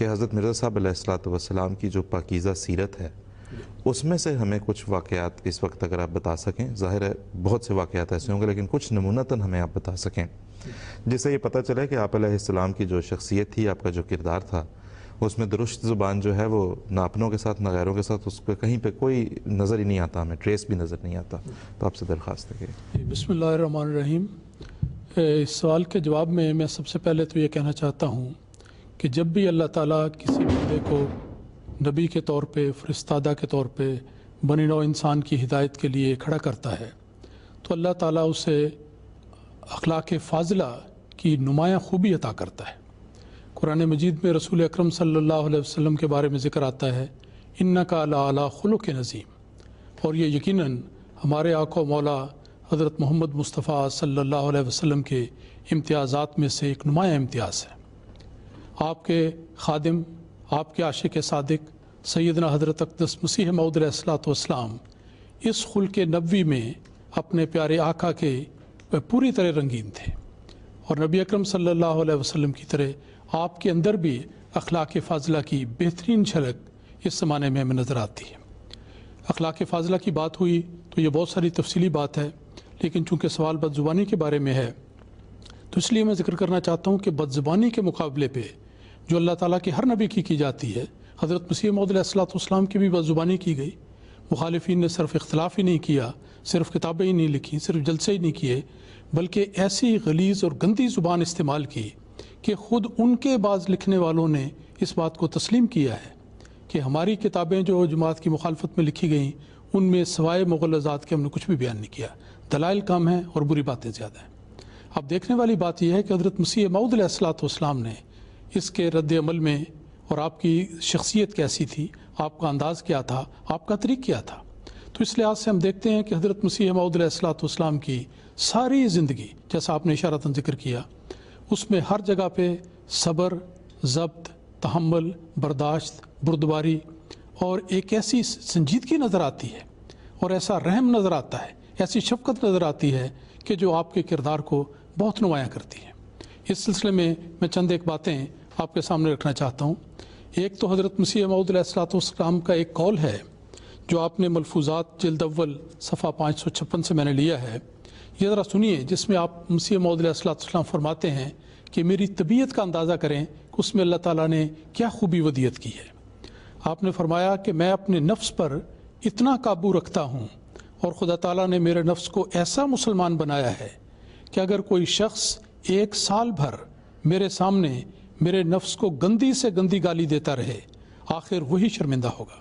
کہ حضرت مرزا صاحب علیہ الصلوۃ والسلام کی جو پاکیزہ سیرت ہے اس میں سے ہمیں کچھ واقعات اس وقت اگر آپ بتا سکیں. ظاہر ہے بہت سے واقعات ایسے ہوں گے لیکن کچھ نمونتاً ہمیں آپ بتا سکیں جس سے یہ پتہ چلے کہ آپ علیہ السلام کی جو شخصیت تھی, آپ کا جو کردار تھا, اس میں درست زبان جو ہے وہ نہ اپنوں کے ساتھ نہ غیروں کے ساتھ اس پہ کہیں پہ کوئی نظر ہی نہیں آتا, ہمیں ٹریس بھی نظر نہیں آتا. تو آپ سے درخواست ہے کہ بسم اللہ الرحمن الرحیم. اس سوال کے جواب میں سب سے پہلے تو یہ کہنا چاہتا ہوں کہ جب بھی اللہ تعالیٰ کسی بندے کو نبی کے طور پہ, فرستادہ کے طور پہ, بنی نوع انسان کی ہدایت کے لیے کھڑا کرتا ہے تو اللہ تعالیٰ اسے اخلاق فاضلہ کی نمایاں خوبی عطا کرتا ہے. قرآن مجید میں رسول اکرم صلی اللہ علیہ وسلم کے بارے میں ذکر آتا ہے انکا لعلی خلق عظیم, اور یہ یقیناً ہمارے آقا و مولا حضرت محمد مصطفیٰ صلی اللہ علیہ وسلم کے امتیازات میں سے ایک نمایاں امتیاز ہے. آپ کے خادم, آپ کے عاشق صادق سیدنا حضرت اقدس مسیح موعود علیہ الصلوۃ والسلام اس خلق نبوی میں اپنے پیارے آقا کے پوری طرح رنگین تھے, اور نبی اکرم صلی اللہ علیہ وسلم کی طرح آپ کے اندر بھی اخلاق فاضلہ کی بہترین جھلک اس زمانے میں ہمیں نظر آتی ہے. اخلاق فاضلہ کی بات ہوئی تو یہ بہت ساری تفصیلی بات ہے, لیکن چونکہ سوال بد زبانی کے بارے میں ہے تو اس لیے میں ذکر کرنا چاہتا ہوں کہ بد زبانی کے مقابلے پہ جو اللہ تعالیٰ کے ہر نبی کی جاتی ہے, حضرت مسیح موعود علیہ الصلوۃ والسلام کی بھی بد زبانی کی گئی. مخالفین نے صرف اختلاف ہی نہیں کیا, صرف کتابیں ہی نہیں لکھی, صرف جلسے ہی نہیں کیے, بلکہ ایسی غلیظ اور گندی زبان استعمال کی کہ خود ان کے بعض لکھنے والوں نے اس بات کو تسلیم کیا ہے کہ ہماری کتابیں جو جماعت کی مخالفت میں لکھی گئیں ان میں سوائے مغلظات کے ہم نے کچھ بھی بیان نہیں کیا, دلائل کم ہیں اور بری باتیں زیادہ ہیں. اب دیکھنے والی بات یہ ہے کہ حضرت مسیح موعود علیہ الصلوۃ والسلام نے اس کے رد عمل میں, اور آپ کی شخصیت کیسی تھی, آپ کا انداز کیا تھا, آپ کا طریق کیا تھا, تو اس لحاظ سے ہم دیکھتے ہیں کہ حضرت مسیح موعود علیہ الصلوۃ والسلام کی ساری زندگی, جیسا آپ نے اشارتاً ذکر کیا, اس میں ہر جگہ پہ صبر, ضبط, تحمل, برداشت, بردباری اور ایک ایسی سنجیدگی نظر آتی ہے اور ایسا رحم نظر آتا ہے, ایسی شفقت نظر آتی ہے کہ جو آپ کے کردار کو بہت نمایاں کرتی ہے. اس سلسلے میں چند ایک باتیں آپ کے سامنے رکھنا چاہتا ہوں. ایک تو حضرت مسیح موعود علیہ الصلوۃ والسلام کا ایک قول ہے جو آپ نے ملفوظات جلد اول صفحہ 556 سے میں نے لیا ہے, یہ ذرا سنیے, جس میں آپ مسیح موعود علیہ الصلوۃ والسلام فرماتے ہیں کہ میری طبیعت کا اندازہ کریں کہ اس میں اللہ تعالیٰ نے کیا خوبی ودیت کی ہے. آپ نے فرمایا کہ میں اپنے نفس پر اتنا قابو رکھتا ہوں اور خدا تعالیٰ نے میرے نفس کو ایسا مسلمان بنایا ہے کہ اگر کوئی شخص 1 سال بھر میرے سامنے میرے نفس کو گندی سے گندی گالی دیتا رہے, آخر وہی شرمندہ ہوگا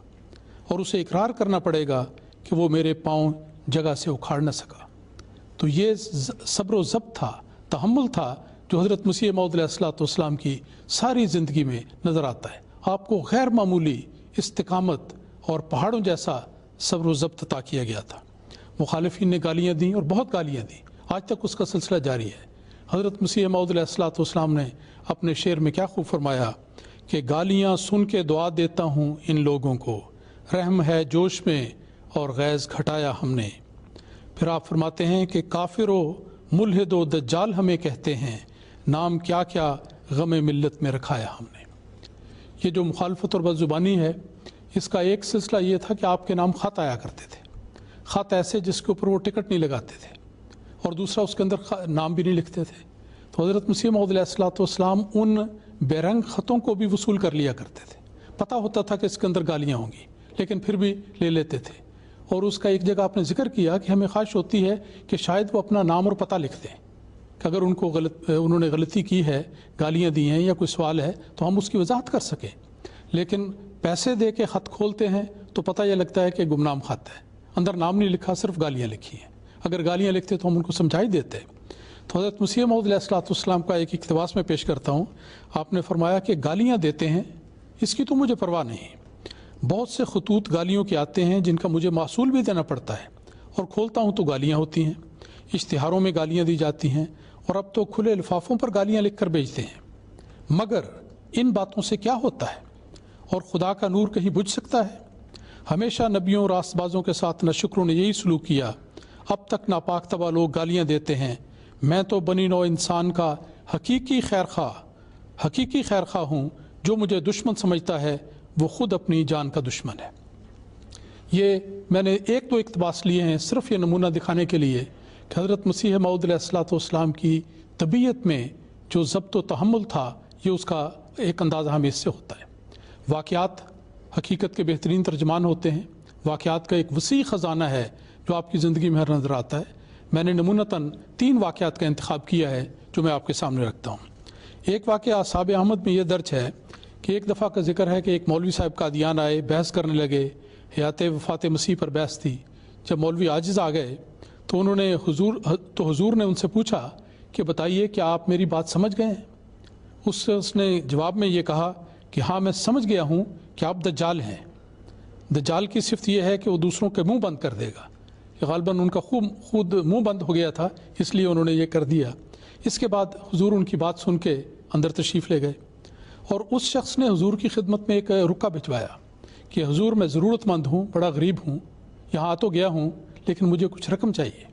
اور اسے اقرار کرنا پڑے گا کہ وہ میرے پاؤں جگہ سے اکھاڑ نہ سکا. تو یہ صبر و ضبط تھا, تحمل تھا جو حضرت مسیح موعود علیہ الصلوۃ والسلام کی ساری زندگی میں نظر آتا ہے. آپ کو غیر معمولی استقامت اور پہاڑوں جیسا صبر و ضبط عطا کیا گیا تھا. مخالفین نے گالیاں دیں اور بہت گالیاں دیں, آج تک اس کا سلسلہ جاری ہے. حضرت مسیح موعود علیہ الصلوۃ والسلام نے اپنے شعر میں کیا خوب فرمایا کہ گالیاں سن کے دعا دیتا ہوں ان لوگوں کو, رحم ہے جوش میں اور غیظ گھٹایا ہم نے. پھر آپ فرماتے ہیں کہ کافر و ملحد و دجال ہمیں کہتے ہیں, نام کیا کیا غم ملت میں رکھایا ہم نے. یہ جو مخالفت اور بد زبانی ہے, اس کا ایک سلسلہ یہ تھا کہ آپ کے نام خط آیا کرتے تھے, خط ایسے جس کے اوپر وہ ٹکٹ نہیں لگاتے تھے, اور دوسرا اس کے اندر نام بھی نہیں لکھتے تھے. تو حضرت مسیح موعود علیہ الصلوۃ والسلام ان بے رنگ خطوں کو بھی وصول کر لیا کرتے تھے. پتہ ہوتا تھا کہ اس کے اندر گالیاں ہوں گی لیکن پھر بھی لے لیتے تھے. اور اس کا ایک جگہ آپ نے ذکر کیا کہ ہمیں خواہش ہوتی ہے کہ شاید وہ اپنا نام اور پتہ لکھ دیں کہ اگر انہوں نے غلطی کی ہے, گالیاں دی ہیں یا کوئی سوال ہے تو ہم اس کی وضاحت کر سکیں. لیکن پیسے دے کے خط کھولتے ہیں تو پتہ یہ لگتا ہے کہ گمنام خط ہے, اندر نام نہیں لکھا, صرف گالیاں لکھی ہیں. اگر گالیاں لکھتے تو ہم ان کو سمجھا ہی دیتے. تو حضرت مسیح موعود علیہ الصلوۃ والسلام کا ایک اقتباس میں پیش کرتا ہوں. آپ نے فرمایا کہ گالیاں دیتے ہیں اس کی تو مجھے پرواہ نہیں, بہت سے خطوط گالیوں کے آتے ہیں جن کا مجھے محصول بھی دینا پڑتا ہے, اور کھولتا ہوں تو گالیاں ہوتی ہیں. اشتہاروں میں گالیاں دی جاتی ہیں اور اب تو کھلے لفافوں پر گالیاں لکھ کر بھیجتے ہیں. مگر ان باتوں سے کیا ہوتا ہے, اور خدا کا نور کہیں بجھ سکتا ہے؟ ہمیشہ نبیوں اور راست بازوں کے ساتھ ناشکروں نے یہی سلوک کیا, اب تک ناپاک طبع لوگ گالیاں دیتے ہیں. میں تو بنی نوع انسان کا حقیقی خیر خواہ ہوں جو مجھے دشمن سمجھتا ہے وہ خود اپنی جان کا دشمن ہے۔ یہ میں نے ایک دو اقتباس لیے ہیں صرف یہ نمونہ دکھانے کے لیے کہ حضرت مسیح موعود علیہ السلام کی طبیعت میں جو ضبط و تحمل تھا، یہ اس کا ایک اندازہ ہمیں اس سے ہوتا ہے۔ واقعات حقیقت کے بہترین ترجمان ہوتے ہیں۔ واقعات کا ایک وسیع خزانہ ہے جو آپ کی زندگی میں ہر نظر آتا ہے۔ میں نے نمونتاً 3 واقعات کا انتخاب کیا ہے جو میں آپ کے سامنے رکھتا ہوں۔ ایک واقعہ اصحاب احمد میں یہ درج ہے کہ ایک دفعہ کا ذکر ہے کہ ایک مولوی صاحب قادیان آئے، بحث کرنے لگے، حیات وفات مسیح پر بحث تھی۔ جب مولوی عاجز آ گئے تو انہوں نے حضور نے ان سے پوچھا کہ بتائیے کیا آپ میری بات سمجھ گئے ہیں؟ اس نے جواب میں یہ کہا کہ ہاں میں سمجھ گیا ہوں کہ آپ دجال ہیں۔ دجال کی صفت یہ ہے کہ وہ دوسروں کے منہ بند کر دے گا۔ غالباً ان کا خود منہ بند ہو گیا تھا، اس لیے انہوں نے یہ کر دیا۔ اس کے بعد حضور ان کی بات سن کے اندر تشریف لے گئے اور اس شخص نے حضور کی خدمت میں ایک رکا بھجوایا کہ حضور میں ضرورت مند ہوں، بڑا غریب ہوں، یہاں آ تو گیا ہوں لیکن مجھے کچھ رقم چاہیے،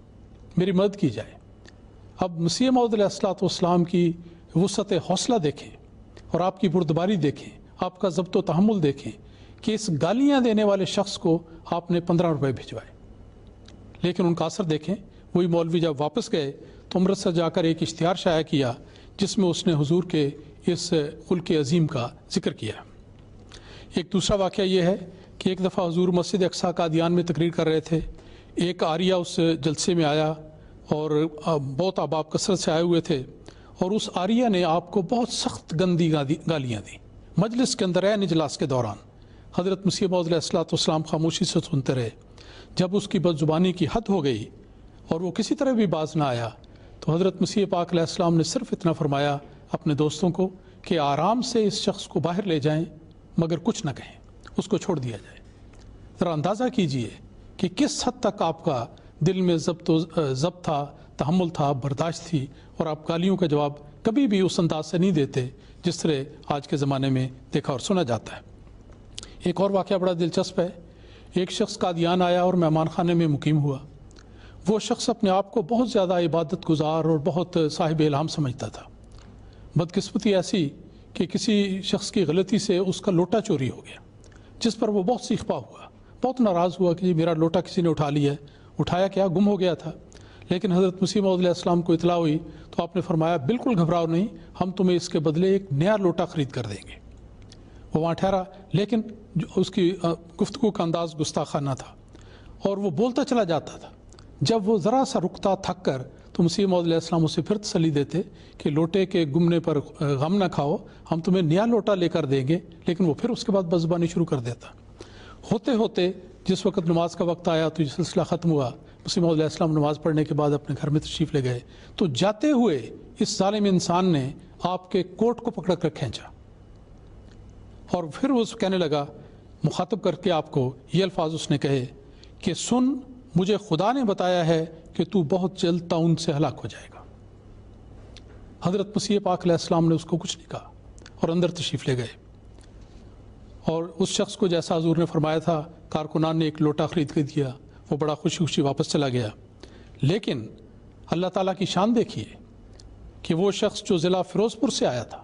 میری مدد کی جائے۔ اب مسیح موعود علیہ السلام کی وسعت حوصلہ دیکھیں اور آپ کی بردباری دیکھیں، آپ کا ضبط و تحمل دیکھیں کہ اس گالیاں دینے والے شخص کو آپ نے 15 روپے بھجوائے، لیکن ان کا اثر دیکھیں۔ وہی مولوی جب واپس گئے تو امرتسر جا کر ایک اشتہار شائع کیا جس میں اس نے حضور کے اس خلق عظیم کا ذکر کیا۔ ایک دوسرا واقعہ یہ ہے کہ ایک دفعہ حضور مسجد اقصی قادیان میں تقریر کر رہے تھے۔ ایک عاریہ اس جلسے میں آیا اور بہت احباب کثرت سے آئے ہوئے تھے، اور اس عاریہ نے آپ کو بہت سخت گندی گالیاں دیں مجلس کے اندر عین اجلاس کے دوران۔ حضرت مسیح موعود علیہ السلام خاموشی سے سنتے رہے۔ جب اس کی بد زبانی کی حد ہو گئی اور وہ کسی طرح بھی باز نہ آیا تو حضرت مسیح پاک علیہ السلام نے صرف اتنا فرمایا اپنے دوستوں کو کہ آرام سے اس شخص کو باہر لے جائیں مگر کچھ نہ کہیں، اس کو چھوڑ دیا جائے۔ ذرا اندازہ کیجئے کہ کس حد تک آپ کا دل میں ضبط تھا، تحمل تھا، برداشت تھی، اور آپ گالیوں کا جواب کبھی بھی اس انداز سے نہیں دیتے جس طرح آج کے زمانے میں دیکھا اور سنا جاتا ہے۔ ایک اور واقعہ بڑا دلچسپ ہے۔ ایک شخص قادیان آیا اور مہمان خانے میں مقیم ہوا۔ وہ شخص اپنے آپ کو بہت زیادہ عبادت گزار اور بہت صاحب الہام سمجھتا تھا۔ بدقسمتی ایسی کہ کسی شخص کی غلطی سے اس کا لوٹا چوری ہو گیا، جس پر وہ بہت سیخ پا ہوا، بہت ناراض ہوا کہ میرا لوٹا کسی نے اٹھا لیا ہے۔ اٹھایا کیا، گم ہو گیا تھا۔ لیکن حضرت مسیح موعود علیہ السلام کو اطلاع ہوئی تو آپ نے فرمایا بالکل گھبراؤ نہیں، ہم تمہیں اس کے بدلے ایک نیا لوٹا خرید کر دیں گے۔ وہ وہاں ٹھہرا، لیکن اس کی گفتگو کا انداز گستاخانہ تھا اور وہ بولتا چلا جاتا تھا۔ جب وہ ذرا سا رکتا تھک کر تو مسیح موعود علیہ السلام اسے پھر تسلی دیتے کہ لوٹے کے گمنے پر غم نہ کھاؤ، ہم تمہیں نیا لوٹا لے کر دیں گے۔ لیکن وہ پھر اس کے بعد بزبانی شروع کر دیتا۔ ہوتے ہوتے جس وقت نماز کا وقت آیا تو یہ سلسلہ ختم ہوا۔ مسیح موعود علیہ السلام نماز پڑھنے کے بعد اپنے گھر میں تشریف لے گئے تو جاتے ہوئے اس ظالم انسان نے آپ کے کوٹ کو پکڑ کر کھینچا اور پھر وہ کہنے لگا، مخاطب کر کے آپ کو یہ الفاظ اس نے کہے کہ سن، مجھے خدا نے بتایا ہے کہ تو بہت جلد طاعون سے ہلاک ہو جائے گا۔ حضرت مسیح پاک علیہ السلام نے اس کو کچھ نہیں کہا اور اندر تشریف لے گئے، اور اس شخص کو جیسا حضور نے فرمایا تھا کارکنان نے ایک لوٹا خرید کے دیا، وہ بڑا خوشی خوشی واپس چلا گیا۔ لیکن اللہ تعالیٰ کی شان دیکھیے کہ وہ شخص جو ضلع فیروز پور سے آیا تھا،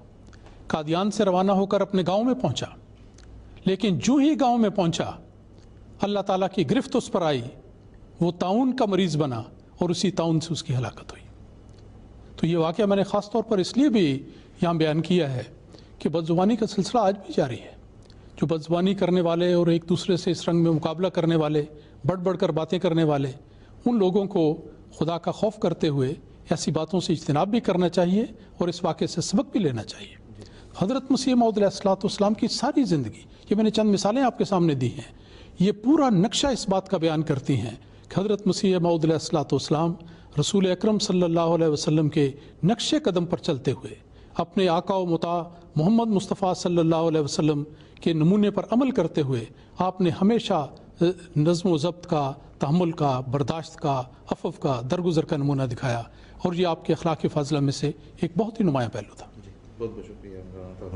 قادیان سے روانہ ہو کر اپنے گاؤں میں پہنچا، لیکن جو ہی گاؤں میں پہنچا اللہ تعالیٰ کی گرفت اس پر آئی، وہ طاعون کا مریض بنا اور اسی طاعون سے اس کی ہلاکت ہوئی۔ تو یہ واقعہ میں نے خاص طور پر اس لیے بھی یہاں بیان کیا ہے کہ بدزبانی کا سلسلہ آج بھی جاری ہے۔ جو بدزبانی کرنے والے اور ایک دوسرے سے اس رنگ میں مقابلہ کرنے والے، بڑھ بڑھ کر باتیں کرنے والے، ان لوگوں کو خدا کا خوف کرتے ہوئے ایسی باتوں سے اجتناب بھی کرنا چاہیے اور اس واقعے سے سبق بھی لینا چاہیے۔ حضرت مسیح موعود علیہ السلام کی ساری زندگی، یہ میں نے چند مثالیں آپ کے سامنے دی ہیں، یہ پورا نقشہ اس بات کا بیان کرتی ہیں کہ حضرت مسیح موعود علیہ السلام رسول اکرم صلی اللہ علیہ وسلم کے نقش قدم پر چلتے ہوئے اپنے آقا و مطاع محمد مصطفیٰ صلی اللہ علیہ وسلم کے نمونے پر عمل کرتے ہوئے آپ نے ہمیشہ نظم و ضبط کا، تحمل کا، برداشت کا، عفو کا، درگزر کا نمونہ دکھایا، اور یہ آپ کے اخلاق فاضلہ میں سے ایک بہت ہی نمایاں پہلو تھا۔ بہت بہت شکریہ۔